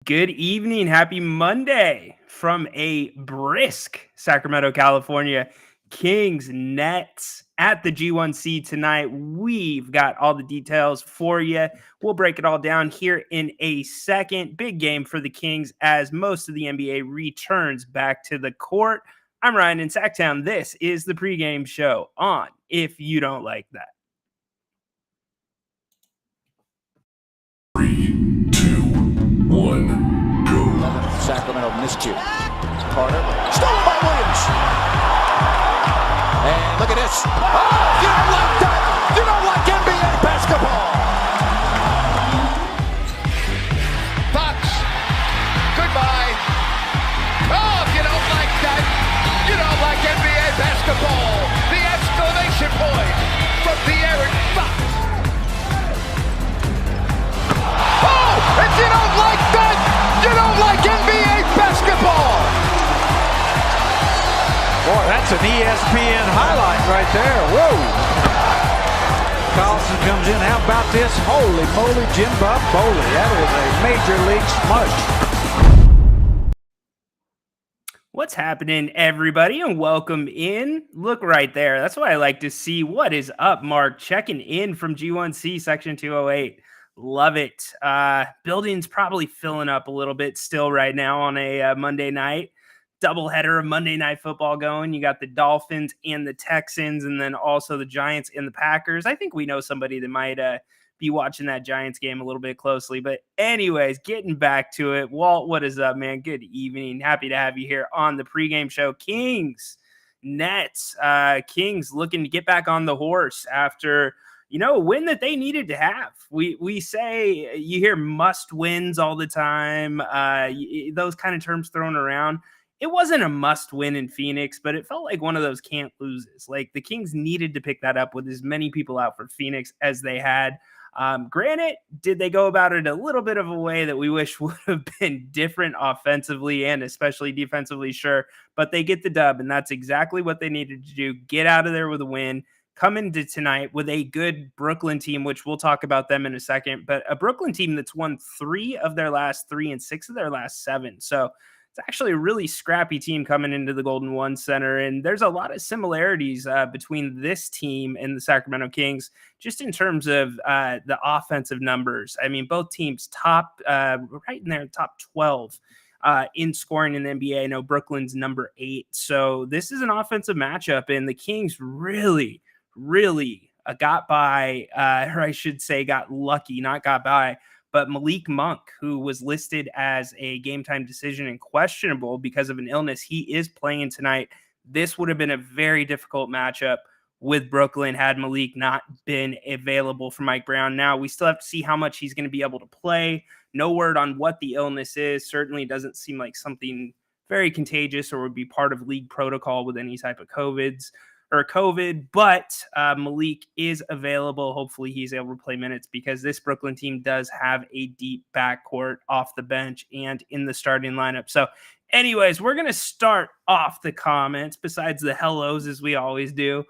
Good evening. Happy Monday from a brisk Sacramento, California. Kings Nets at the G1C tonight. We've got all the details for you. We'll break it all down here in a second. Big game for the Kings as most of the NBA returns back to the court. I'm Ryan in Sacktown. This is the pregame show on If You Don't Like That. 3, 2, 1, go. Sacramento miscue. Carter, stolen by Williams. And look at this. Oh, you don't like that. You don't like NBA basketball. Fox, goodbye. Oh, if you don't like that, you don't like NBA basketball. The exclamation point from De'Aaron Fox. Oh, if you don't like that, you don't like NBA basketball. Boy, that's an ESPN highlight right there. Whoa. Carlson comes in. How about this? Holy moly, Jim Bob Bowley. That is a major league smush. What's happening, everybody, and welcome in. Look right there. That's what I like to see. What is up, Mark? Checking in from G1C Section 208. Love it. Building's probably filling up a little bit still right now on a Monday night. Doubleheader of Monday Night Football going. You got the Dolphins and the Texans, and then also the Giants and the Packers. I think we know somebody that might be watching that Giants game a little bit closely. But anyways, getting back to it. Walt, what is up, man? Good evening. Happy to have you here on the pregame show. Kings, Nets. Kings looking to get back on the horse after a win that they needed to have. We say, you hear must wins all the time, those kind of terms thrown around. It wasn't a must win in Phoenix, but it felt like one of those can't loses. Like the Kings needed to pick that up with as many people out for Phoenix as they had. Granted, did they go about it a little bit of a way that we wish would have been different offensively and especially defensively? Sure, but they get the dub, and that's exactly what they needed to do. Get out of there with a win. Come into tonight with a good Brooklyn team, which we'll talk about them in a second, but a Brooklyn team that's won 3 of their last 3 and 6 of their last 7. So it's actually a really scrappy team coming into the Golden One Center, and there's a lot of similarities between this team and the Sacramento Kings, just in terms of the offensive numbers. I mean, both teams top right in there, top 12 in scoring in the NBA. I know Brooklyn's number 8, so this is an offensive matchup, and the Kings really got by, or I should say got lucky, not got by, but Malik Monk, who was listed as a game time decision and questionable because of an illness, he is playing tonight. This would have been a very difficult matchup with Brooklyn had Malik not been available for Mike Brown. Now, we still have to see how much he's going to be able to play. No word on what the illness is. Certainly doesn't seem like something very contagious or would be part of league protocol with any type of COVID, but Malik is available. Hopefully he's able to play minutes because this Brooklyn team does have a deep backcourt off the bench and in the starting lineup. So anyways, we're going to start off the comments, besides the hellos as we always do,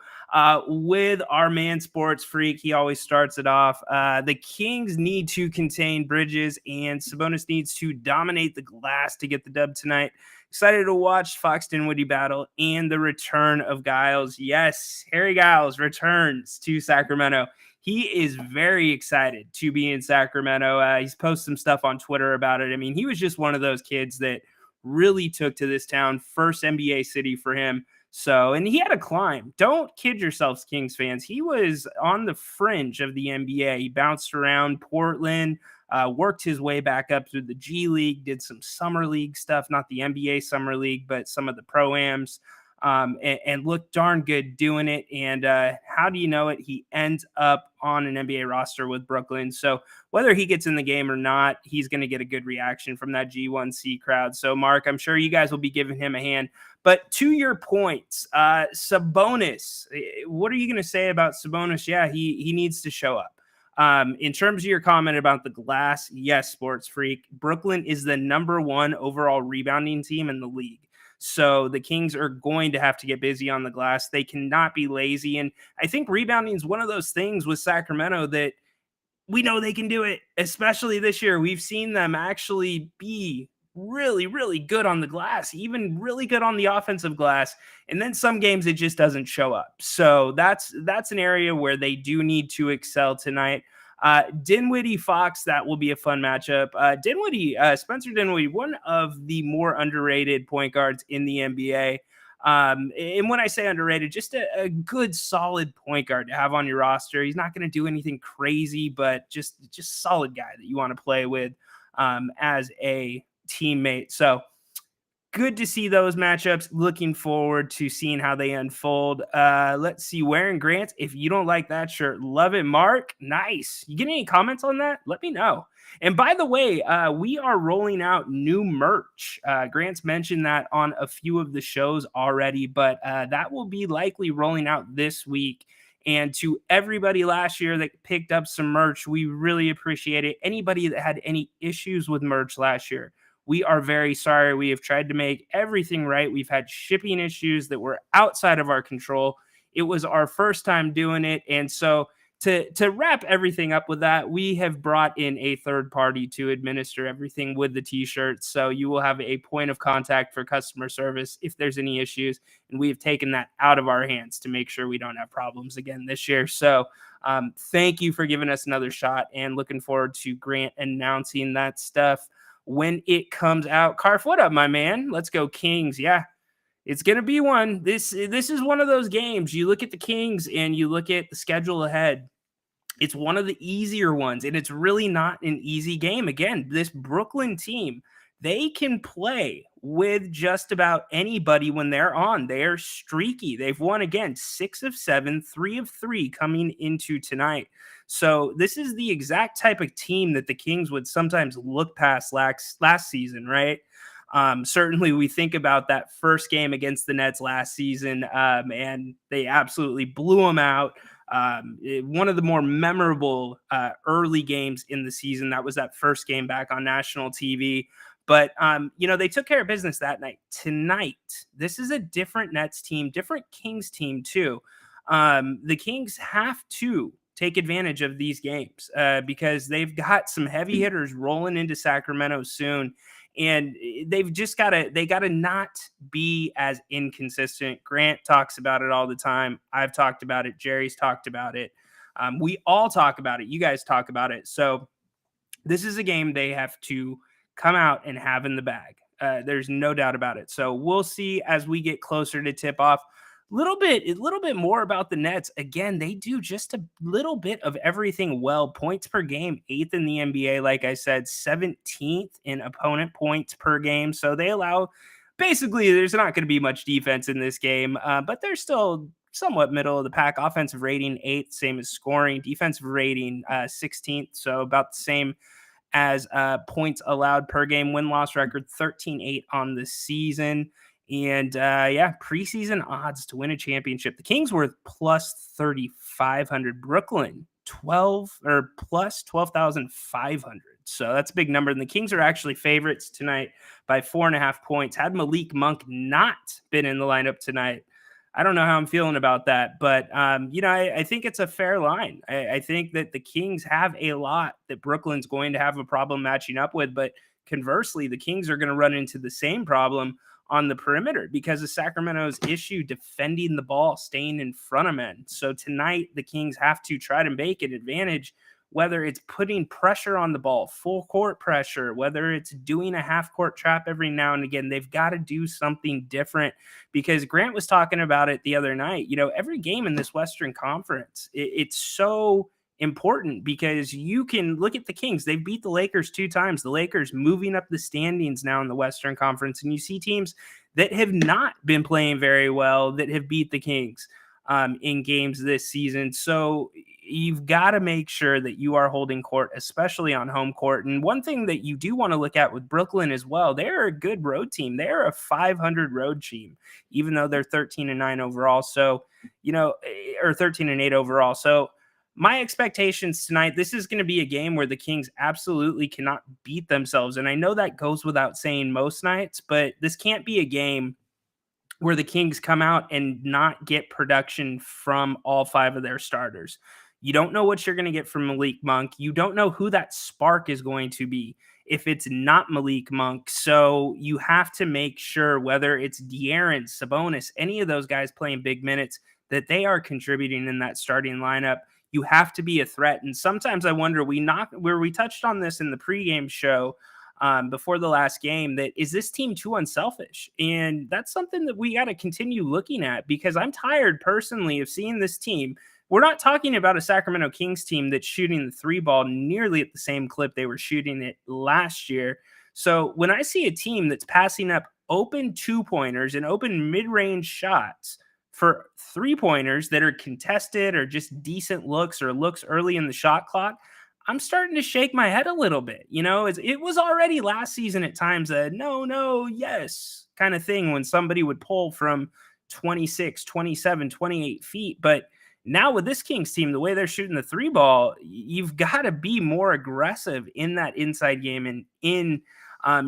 with our man Sports Freak. He always starts it off. The Kings need to contain Bridges, and Sabonis needs to dominate the glass to get the dub tonight. Excited to watch Fox Dinwiddie battle and the return of Giles. Yes, Harry Giles returns to Sacramento. He is very excited to be in Sacramento. He's posted some stuff on Twitter about it. I mean, he was just one of those kids that really took to this town. First NBA city for him. So, and he had a climb. Don't kid yourselves, Kings fans. He was on the fringe of the NBA. He bounced around Portland, worked his way back up through the G League, did some summer league stuff, not the NBA summer league, but some of the pro-ams, and looked darn good doing it. And how do you know it? He ends up on an NBA roster with Brooklyn. So whether he gets in the game or not, he's going to get a good reaction from that G1C crowd. So Mark, I'm sure you guys will be giving him a hand. But to your points, Sabonis, what are you going to say about Sabonis? Yeah, he needs to show up. In terms of your comment about the glass, yes, Sports Freak, Brooklyn is the number 1 overall rebounding team in the league. So the Kings are going to have to get busy on the glass. They cannot be lazy. And I think rebounding is one of those things with Sacramento that we know they can do it, especially this year. We've seen them actually be really, really good on the glass, even really good on the offensive glass. And then some games it just doesn't show up. So that's an area where they do need to excel tonight. Dinwiddie Fox, that will be a fun matchup. Spencer Dinwiddie, one of the more underrated point guards in the NBA. And when I say underrated, just a good solid point guard to have on your roster. He's not going to do anything crazy, but just solid guy that you want to play with as a teammate. So good to see those matchups. Looking forward to seeing how they unfold. Let's see. Wearing Grant, if you don't like that shirt, love it. Mark, nice. You get any comments on that? Let me know. And by the way, we are rolling out new merch. Grant's mentioned that on a few of the shows already, but that will be likely rolling out this week. And to everybody last year that picked up some merch, we really appreciate it. Anybody that had any issues with merch last year, we are very sorry. We have tried to make everything right. We've had shipping issues that were outside of our control. It was our first time doing it. And so to wrap everything up with that, we have brought in a third party to administer everything with the t-shirts. So you will have a point of contact for customer service if there's any issues. And we have taken that out of our hands to make sure we don't have problems again this year. So thank you for giving us another shot, and looking forward to Grant announcing that stuff when it comes out. Carf, what up, my man? Let's go Kings. Yeah, it's going to be one. This is one of those games. You look at the Kings and you look at the schedule ahead. It's one of the easier ones, and it's really not an easy game. Again, this Brooklyn team, they can play with just about anybody when they're on. They're streaky. They've won, again, 6 of 7, 3 of 3 coming into tonight. So this is the exact type of team that the Kings would sometimes look past last season, right? Certainly, we think about that first game against the Nets last season, and they absolutely blew them out. One of the more memorable early games in the season. That was that first game back on national TV. But, they took care of business that night. Tonight, this is a different Nets team, different Kings team, too. The Kings have to take advantage of these games because they've got some heavy hitters rolling into Sacramento soon. And they've just got to not be as inconsistent. Grant talks about it all the time. I've talked about it. Jerry's talked about it. We all talk about it. You guys talk about it. So this is a game they have to come out and have in the bag. There's no doubt about it. So we'll see as we get closer to tip off. A little bit more about the Nets. Again, they do just a little bit of everything well. Points per game, 8th in the NBA. Like I said, 17th in opponent points per game. So they allow, basically, there's not going to be much defense in this game, but they're still somewhat middle of the pack. Offensive rating, 8th, same as scoring. Defensive rating, 16th. So about the same as points allowed per game. Win-loss record, 13-8 on the season. And preseason odds to win a championship. The Kings were plus 3,500. Brooklyn, 12,500. So that's a big number. And the Kings are actually favorites tonight by 4.5 points. Had Malik Monk not been in the lineup tonight, I don't know how I'm feeling about that. But, I think it's a fair line. I think that the Kings have a lot that Brooklyn's going to have a problem matching up with. But conversely, the Kings are going to run into the same problem on the perimeter because of Sacramento's issue defending the ball, staying in front of men. So tonight, the Kings have to try to make an advantage, whether it's putting pressure on the ball, full court pressure, whether it's doing a half court trap every now and again. They've got to do something different because Grant was talking about it the other night. Every game in this Western Conference, it's so important because you can look at the Kings. They've beat the Lakers 2 times. The Lakers moving up the standings now in the Western Conference. And you see teams that have not been playing very well that have beat the Kings in games this season. So you've got to make sure that you are holding court, especially on home court. And one thing that you do want to look at with Brooklyn as well, they're a good road team. They're a 500 road team, even though they're 13-9 overall. So, or 13-8 overall. So, my expectations tonight, this is going to be a game where the Kings absolutely cannot beat themselves. And I know that goes without saying most nights, but this can't be a game where the Kings come out and not get production from all 5 of their starters. You don't know what you're going to get from Malik Monk. You don't know who that spark is going to be if it's not Malik Monk. So you have to make sure, whether it's De'Aaron, Sabonis, any of those guys playing big minutes, that they are contributing in that starting lineup. You have to be a threat. And sometimes I wonder, we touched on this in the pregame show before the last game, that is this team too unselfish? And that's something that we got to continue looking at, because I'm tired personally of seeing this team. We're not talking about a Sacramento Kings team that's shooting the three ball nearly at the same clip they were shooting it last year. So when I see a team that's passing up open 2-pointers and open mid-range shots for 3-pointers that are contested or just decent looks or looks early in the shot clock, I'm starting to shake my head a little bit. It was already last season at times a no, yes kind of thing when somebody would pull from 26, 27, 28 feet. But now with this Kings team, the way they're shooting the three ball, you've got to be more aggressive in that inside game and in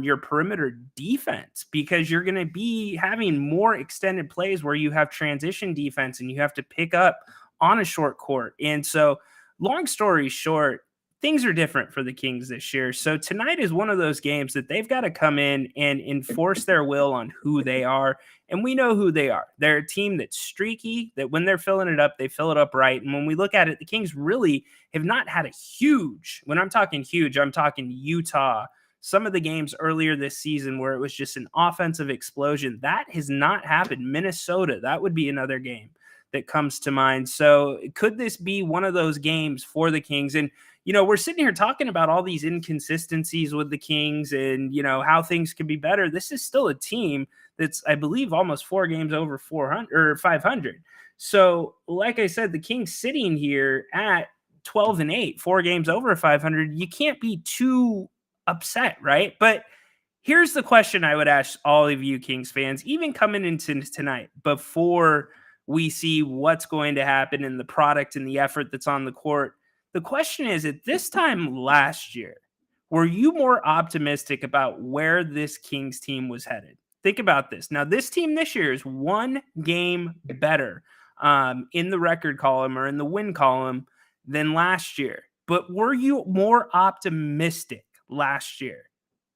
your perimeter defense, because you're going to be having more extended plays where you have transition defense and you have to pick up on a short court. And so, long story short, things are different for the Kings this year. So tonight is one of those games that they've got to come in and enforce their will on who they are. And we know who they are. They're a team that's streaky, that when they're filling it up, they fill it up right. And when we look at it, the Kings really have not had a huge, when I'm talking huge, I'm talking Utah, some of the games earlier this season where it was just an offensive explosion. That has not happened. Minnesota, that would be another game that comes to mind. So could this be one of those games for the Kings? And, we're sitting here talking about all these inconsistencies with the Kings and, how things could be better. This is still a team that's, I believe, almost 4 games over 400 or 500. So like I said, the Kings sitting here at 12-8, 4 games over 500. You can't be too upset, right? But here's the question I would ask all of you Kings fans, even coming into tonight, before we see what's going to happen in the product and the effort that's on the court. The question is, at this time last year, were you more optimistic about where this Kings team was headed? Think about this. Now, this team this year is 1 game better in the record column or in the win column than last year. But were you more optimistic last year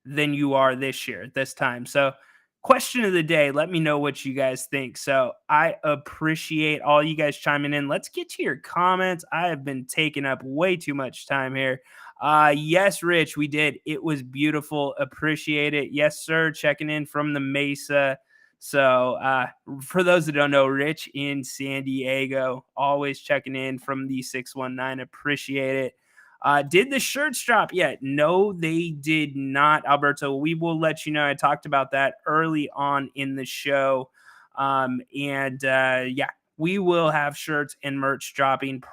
than you are this year at this time? So, question of the day, let me know what you guys think. So I appreciate all you guys chiming in. Let's get to your comments. I have been taking up way too much time here. Yes, Rich, we did. It was beautiful. Appreciate it. Yes, sir. Checking in from the Mesa. So for those that don't know, Rich in San Diego, always checking in from the 619. Appreciate it. Did the shirts drop yet? No, they did not, Alberto. We will let you know. I talked about that early on in the show. Yeah, we will have shirts and merch dropping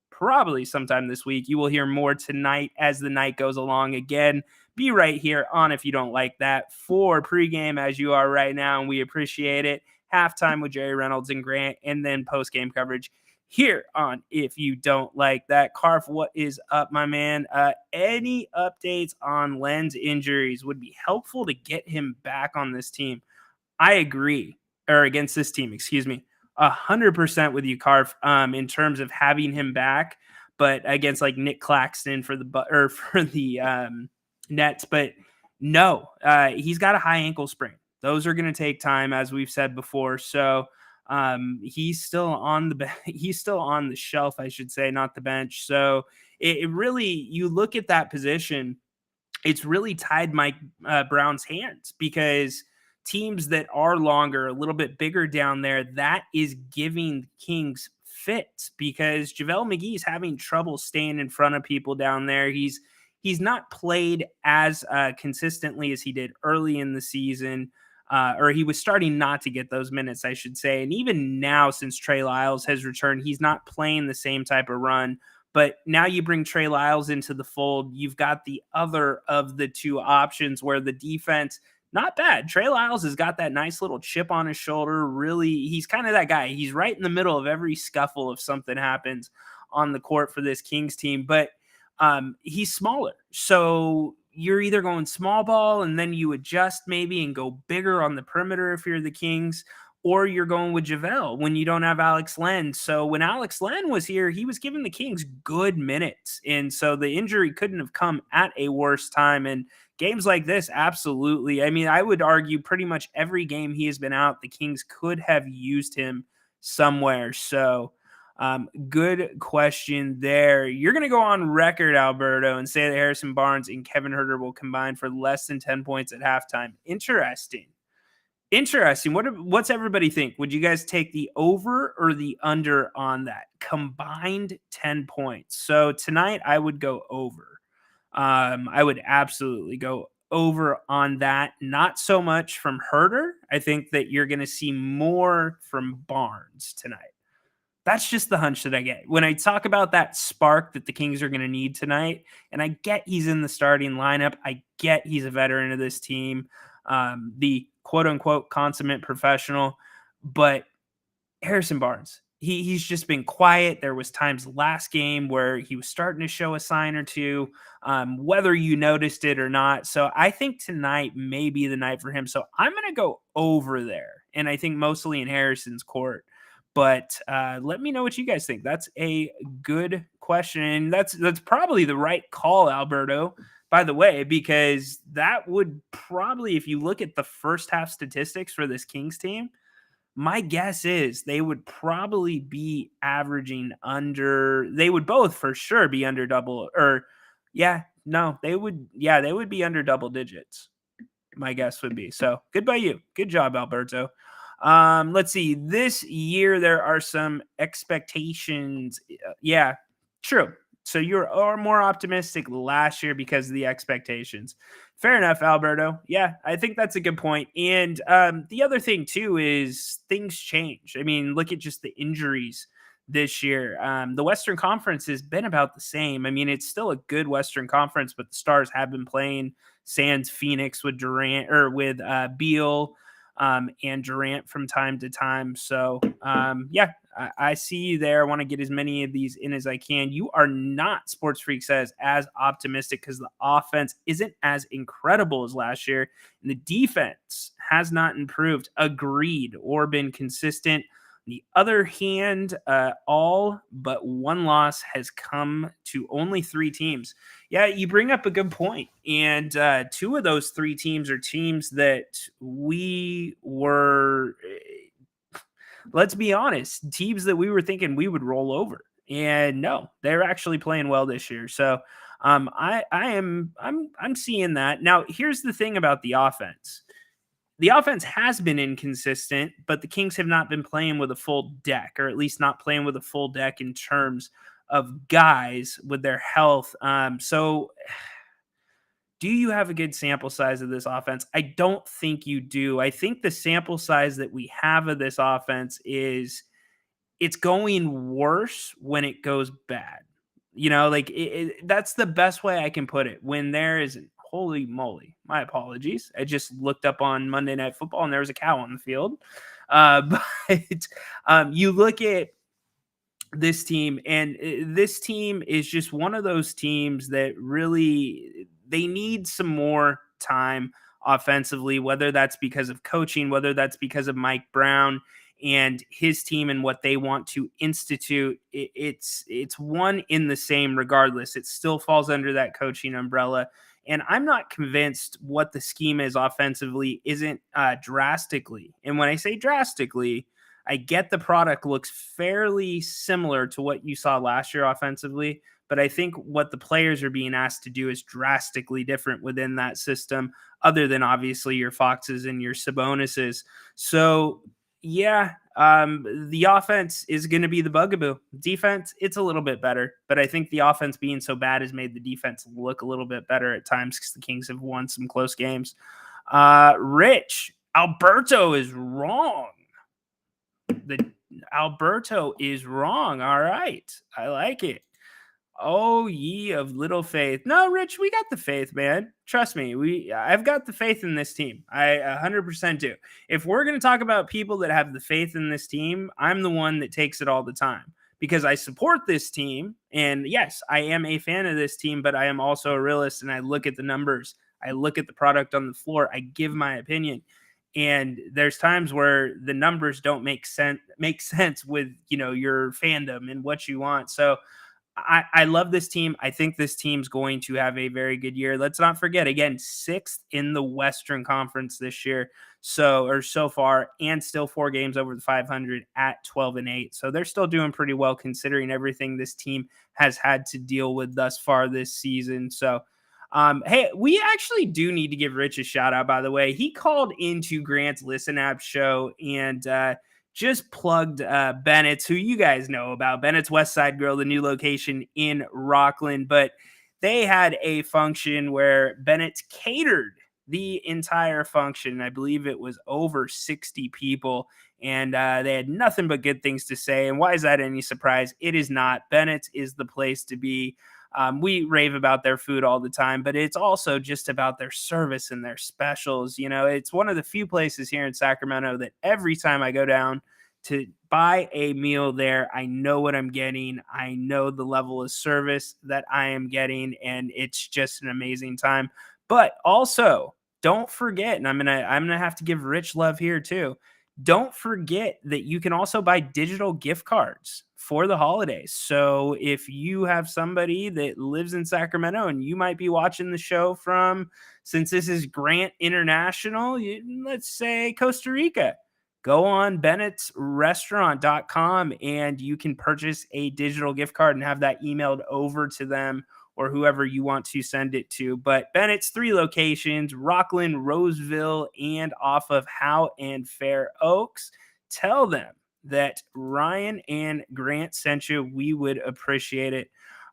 probably sometime this week. You will hear more tonight as the night goes along. Again, be right here on If You Don't Like That for pregame as you are right now, and we appreciate it. Halftime with Jerry Reynolds and Grant, and then postgame coverage here on If You Don't Like That. Carf, what is up, my man? Any updates on Len's injuries would be helpful to get him back on this team. I agree, or against this team, excuse me, 100% with you, Carf, in terms of having him back, but against like Nick Claxton for the Nets. But no, he's got a high ankle sprain. Those are going to take time, as we've said before. So he's still on the shelf, I should say, not the bench. So it really, you look at that position, it's really tied Mike Brown's hands, because teams that are longer, a little bit bigger down there, that is giving Kings fits, because JaVale McGee is having trouble staying in front of people down there. He's not played as consistently as he did early in the season. Or he was starting not to get those minutes, I should say. And even now, since Trey Lyles has returned, he's not playing the same type of run. But now you bring Trey Lyles into the fold, you've got the other of the two options where the defense, not bad. Trey Lyles has got that nice little chip on his shoulder. Really, he's kind of that guy. He's right in the middle of every scuffle if something happens on the court for this Kings team. But he's smaller. So you're either going small ball and then you adjust maybe and go bigger on the perimeter if you're the Kings, or you're going with JaVale when you don't have Alex Len. So when Alex Len was here, he was giving the Kings good minutes. And so the injury couldn't have come at a worse time. And games like this, absolutely. I mean, I would argue pretty much every game he has been out, the Kings could have used him somewhere. So good question there. You're going to go on record, Alberto, and say that Harrison Barnes and Kevin Huerter will combine for less than 10 points at halftime. Interesting. What's everybody think? Would you guys take the over or the under on that combined 10 points? So tonight I would go over. I would absolutely go over on that. Not so much from Huerter. I think that you're going to see more from Barnes tonight. That's just the hunch that I get. When I talk about that spark that the Kings are going to need tonight, and I get he's in the starting lineup. I get he's a veteran of this team, the quote-unquote consummate professional. But Harrison Barnes, he's just been quiet. There was times last game where he was starting to show a sign or two, whether you noticed it or not. So I think tonight may be the night for him. So I'm going to go over there, and I think mostly in Harrison's court. But let me know what you guys think. That's a good question. And that's probably the right call, Alberto, by the way, because that would probably, if you look at the first half statistics for this Kings team, my guess is they would probably be averaging under, they would both for sure be under double, or they would be under double digits. My guess would be. So good by you. Good job, Alberto. Let's see. This year there are some expectations. Yeah, true. So you're more optimistic last year because of the expectations. Fair enough, Alberto. Yeah, I think that's a good point. And the other thing too is things change. I mean, look at just the injuries this year. The Western Conference has been about the same. I mean, it's still a good Western Conference, but the Stars have been playing sans Phoenix with Durant or with Beal. And Durant from time to time. So, I see you there. I want to get as many of these in as I can. You are not, Sports Freak says, as optimistic because the offense isn't as incredible as last year. And the defense has not improved, agreed, or been consistent. On the other hand, all but one loss has come to only 3 teams. Yeah, you bring up a good point. And 2 of those 3 teams are teams that we were, let's be honest, teams that we were thinking we would roll over. And no, they're actually playing well this year. So I'm seeing that. Now, here's the thing about the offense. The offense has been inconsistent, but the Kings have not been playing with a full deck, or at least not playing with a full deck in terms of guys with their health. So do you have a good sample size of this offense? I don't think you do. I think the sample size that we have of this offense is it's going worse when it goes bad. You know, like that's the best way I can put it. When there is holy moly, my apologies. I just looked up on Monday Night Football and there was a cow on the field. But you look at this team, and this team is just one of those teams that really, they need some more time offensively, whether that's because of coaching, whether that's because of Mike Brown and his team and what they want to institute. It's one in the same regardless. It still falls under that coaching umbrella. And I'm not convinced what the scheme is offensively isn't drastically. And when I say drastically, I get the product looks fairly similar to what you saw last year offensively, but I think what the players are being asked to do is drastically different within that system, other than obviously your Foxes and your Sabonis's. So the offense is going to be the bugaboo. Defense, it's a little bit better, but I think the offense being so bad has made the defense look a little bit better at times because the Kings have won some close games. Rich, Alberto is wrong. Alberto is wrong. All right. I like it. Oh, ye of little faith. No, Rich, we got the faith, man. Trust me. I've got the faith in this team. I 100% do. If we're going to talk about people that have the faith in this team, I'm the one that takes it all the time because I support this team. And yes, I am a fan of this team, but I am also a realist and I look at the numbers. I look at the product on the floor. I give my opinion. And there's times where the numbers don't make sense with, your fandom and what you want. So I love this team. I think this team's going to have a very good year. Let's not forget, again, 6th in the Western Conference this year. So far, and still 4 games over the 500 at 12-8. So they're still doing pretty well considering everything this team has had to deal with thus far this season. So, hey, we actually do need to give Rich a shout out, by the way. He called into Grant's Listen App show and just plugged Bennett's, who you guys know about, Bennett's West Side Grill, the new location in Rockland. But they had a function where Bennett's catered the entire function. I believe it was over 60 people, and they had nothing but good things to say. And why is that any surprise? It is not. Bennett's is the place to be. We rave about their food all the time, but it's also just about their service and their specials. It's one of the few places here in Sacramento that every time I go down to buy a meal there, I know what I'm getting. I know the level of service that I am getting, and it's just an amazing time. But also, don't forget, and I'm gonna have to give Rich love here too. Don't forget that you can also buy digital gift cards for the holidays. So if you have somebody that lives in Sacramento and you might be watching the show from, since this is Grant International, let's say Costa Rica, go on bennettsrestaurant.com and you can purchase a digital gift card and have that emailed over to them or whoever you want to send it to. But Bennett's 3 locations, Rockland, Roseville, and off of Howe and Fair Oaks. Tell them that Ryan and Grant sent you. We would appreciate it.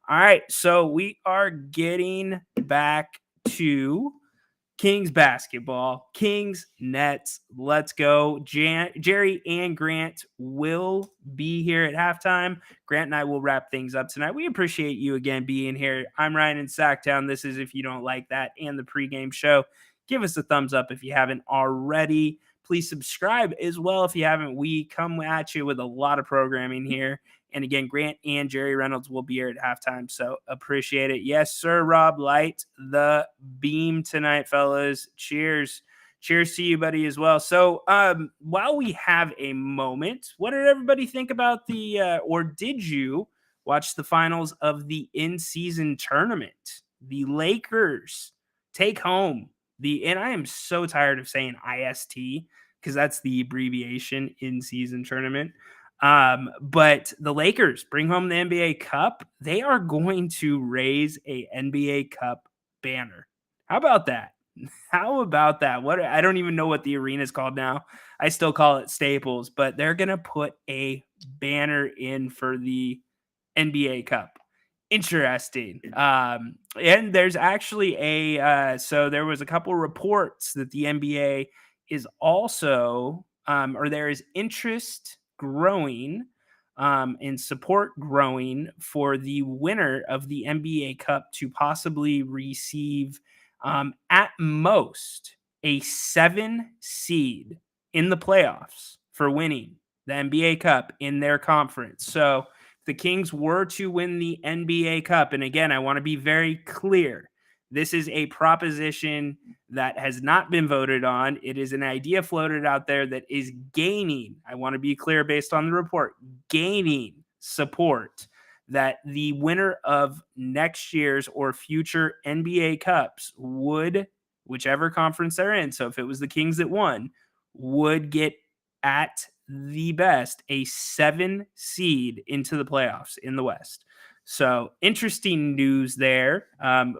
All right, so we are getting back to Kings basketball, Kings Nets. Let's go. Jerry and Grant will be here at halftime. Grant and I will wrap things up tonight. We appreciate you again being here. I'm Ryan in Sacktown. This is If You Don't Like That and the pregame show. Give us a thumbs up if you haven't already. Please subscribe as well if you haven't. We come at you with a lot of programming here. And again, Grant and Jerry Reynolds will be here at halftime, so appreciate it. Yes, sir, Rob, light the beam tonight, fellas. Cheers. Cheers to you, buddy, as well. So while we have a moment, what did everybody think about or did you watch the finals of the in-season tournament? The Lakers take home and I am so tired of saying IST because that's the abbreviation, in-season tournament. But the Lakers bring home the NBA Cup. They are going to raise a NBA Cup banner. How about that? How about that? I don't even know what the arena is called now. I still call it Staples, but they're going to put a banner in for the NBA Cup. Interesting. And there's actually so there was a couple reports that the NBA is also, or there is interest growing and support growing for the winner of the NBA Cup to possibly receive at most a 7 seed in the playoffs for winning the NBA Cup in their conference. So the Kings were to win the NBA Cup, and again, I want to be very clear. This is a proposition that has not been voted on. It is an idea floated out there that is gaining, I want to be clear based on the report, gaining support that the winner of next year's or future NBA Cups would, whichever conference they're in, so if it was the Kings that won, would get at the best a 7 seed into the playoffs in the West. So interesting news there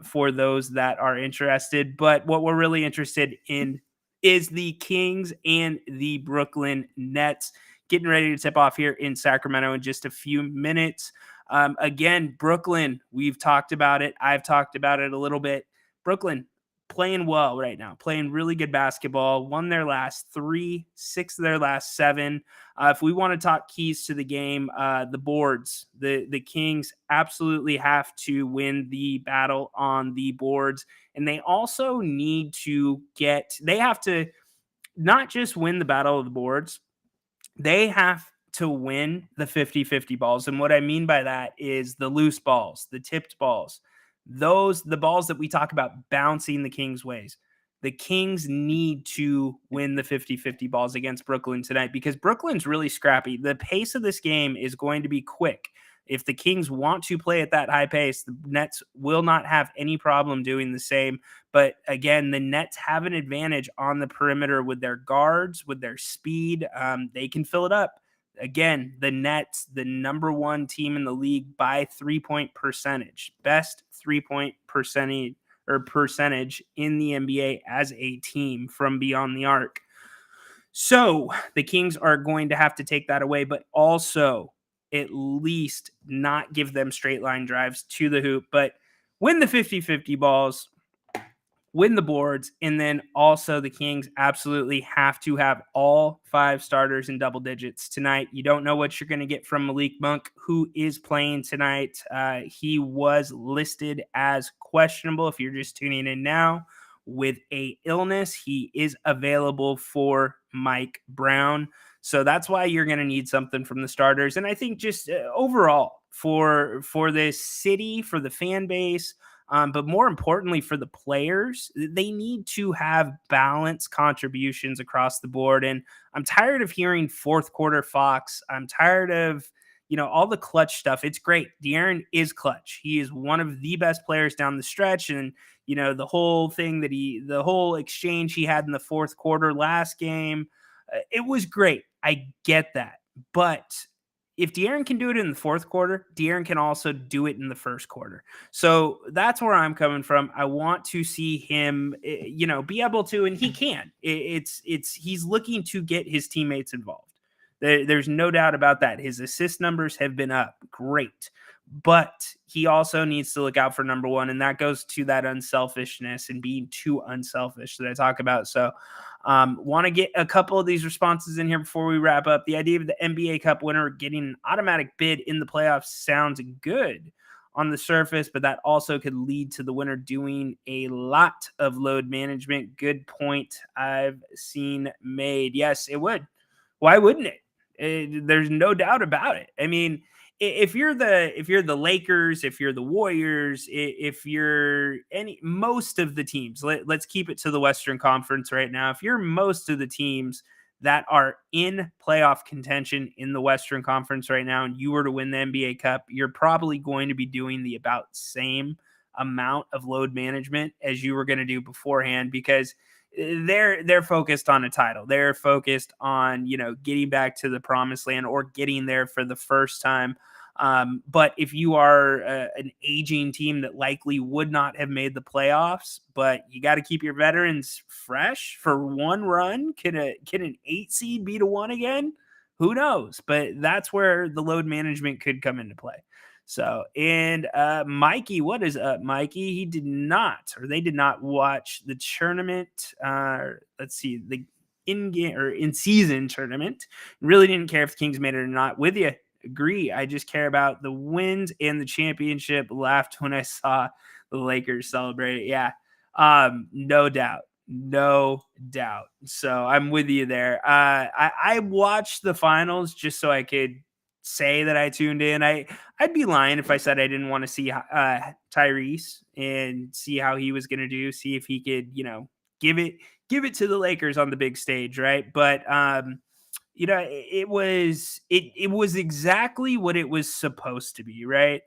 for those that are interested. But what we're really interested in is the Kings and the Brooklyn Nets getting ready to tip off here in Sacramento in just a few minutes. Again, Brooklyn, we've talked about it. I've talked about it a little bit. Brooklyn playing well right now, playing really good basketball, won their last 3, 6 of their last 7. If we want to talk keys to the game, the boards, the Kings absolutely have to win the battle on the boards. And they also need to they have to not just win the battle of the boards, they have to win the 50-50 balls. And what I mean by that is the loose balls, the tipped balls, the balls that we talk about bouncing the Kings' ways. the Kings need to win the 50-50 balls against Brooklyn tonight because Brooklyn's really scrappy. The pace of this game is going to be quick. If the Kings want to play at that high pace, the Nets will not have any problem doing the same. But again, the Nets have an advantage on the perimeter with their guards, with their speed. They can fill it up. Again, the Nets, the number one team in the league by 3-point percentage, best 3-point percentage in the NBA as a team from beyond the arc. So the Kings are going to have to take that away, but also at least not give them straight line drives to the hoop, but win the 50-50 balls, win the boards, and then also the Kings absolutely have to have all 5 starters in double digits tonight. You don't know what you're going to get from Malik Monk, who is playing tonight. He was listed as questionable if you're just tuning in now with a illness. He is available for Mike Brown. So that's why you're going to need something from the starters. And I think just overall for this city, for the fan base, but more importantly for the players, they need to have balanced contributions across the board. And I'm tired of hearing fourth quarter Fox. I'm tired of, all the clutch stuff. It's great. De'Aaron is clutch. He is one of the best players down the stretch. And, the whole thing the whole exchange he had in the fourth quarter last game, it was great. I get that. But if De'Aaron can do it in the fourth quarter, De'Aaron can also do it in the first quarter. So that's where I'm coming from. I want to see him, be able to, and he can. He's looking to get his teammates involved. There's no doubt about that. His assist numbers have been up. Great. But he also needs to look out for number one, and that goes to that unselfishness and being too unselfish that I talk about. So want to get a couple of these responses in here before we wrap up. The idea of the NBA Cup winner getting an automatic bid in the playoffs sounds good on the surface, but that also could lead to the winner doing a lot of load management. Good point I've seen made. Yes, it would. Why wouldn't it? There's no doubt about it. I mean, if you're the Lakers, if you're the Warriors, if you're most of the teams, let's keep it to the Western Conference right now. If you're most of the teams that are in playoff contention in the Western Conference right now, and you were to win the NBA Cup, you're probably going to be doing the about same amount of load management as you were going to do beforehand, because they're focused on a title. They're focused on, getting back to the promised land or getting there for the first time. But if you are an aging team that likely would not have made the playoffs, but you got to keep your veterans fresh for one run, can an 8 seed beat a 1 again? Who knows? But that's where the load management could come into play. So, and Mikey, what is up, Mikey? They did not watch the tournament. Let's see, the in-game or in-season tournament. Really didn't care if the Kings made it or not. With you, agree. I just care about the wins and the championship. Laughed when I saw the Lakers celebrate it. Yeah, no doubt. No doubt. So I'm with you there. I watched the finals just so I could say that I tuned in. I'd be lying if I said I didn't want to see Tyrese and see how he was going to do, see if he could, give it to the Lakers on the big stage, right? But it was exactly what it was supposed to be, right?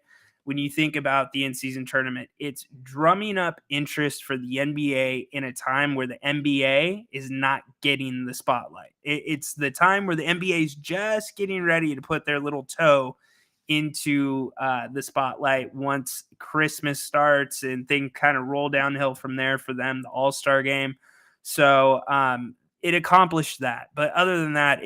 When you think about the in-season tournament, it's drumming up interest for the NBA in a time where the NBA is not getting the spotlight. It's the time where the NBA is just getting ready to put their little toe into the spotlight once Christmas starts and things kind of roll downhill from there for them, the All-Star game. So it accomplished that. But other than that,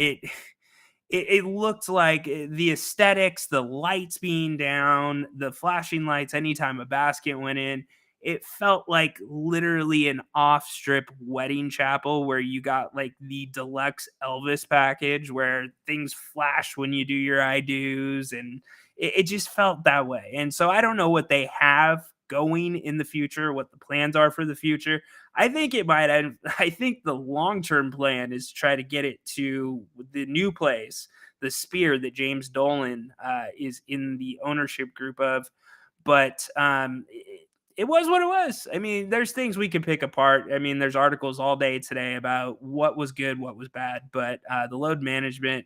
it looked like the aesthetics, the lights being down, the flashing lights anytime a basket went in, it felt like literally an off-strip wedding chapel where you got like the deluxe Elvis package where things flash when you do your I do's, and it just felt that way. And so I don't know what they have going in the future, what the plans are for the future. I think the long-term plan is to try to get it to the new place, the Sphere that James Dolan is in the ownership group of. But it was what it was. I mean, there's things we can pick apart. I mean, there's articles all day today about what was good, what was bad, but the load management,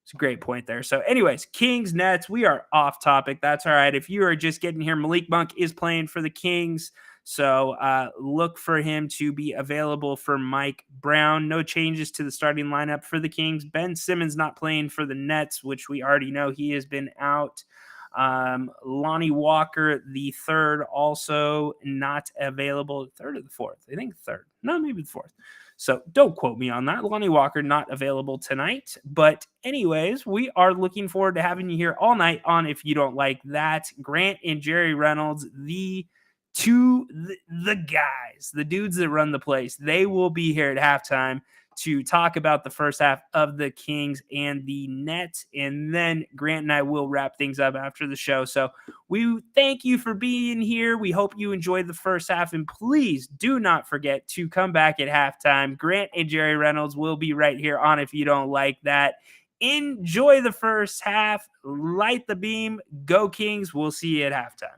it's a great point there. So, anyways, Kings, Nets, we are off topic. That's all right. If you are just getting here, Malik Monk is playing for the Kings. So look for him to be available for Mike Brown. No changes to the starting lineup for the Kings. Ben Simmons not playing for the Nets, which we already know he has been out. Lonnie Walker, the third, also not available. Third or the fourth? I think third. No, maybe the fourth. So don't quote me on that. Lonnie Walker not available tonight. But anyways, we are looking forward to having you here all night on If You Don't Like That. Grant and Jerry Reynolds, the guys, the dudes that run the place, they will be here at halftime to talk about the first half of the Kings and the Nets. And then Grant and I will wrap things up after the show. So we thank you for being here. We hope you enjoyed the first half. And please do not forget to come back at halftime. Grant and Jerry Reynolds will be right here on If You Don't Like That. Enjoy the first half. Light the beam. Go Kings. We'll see you at halftime.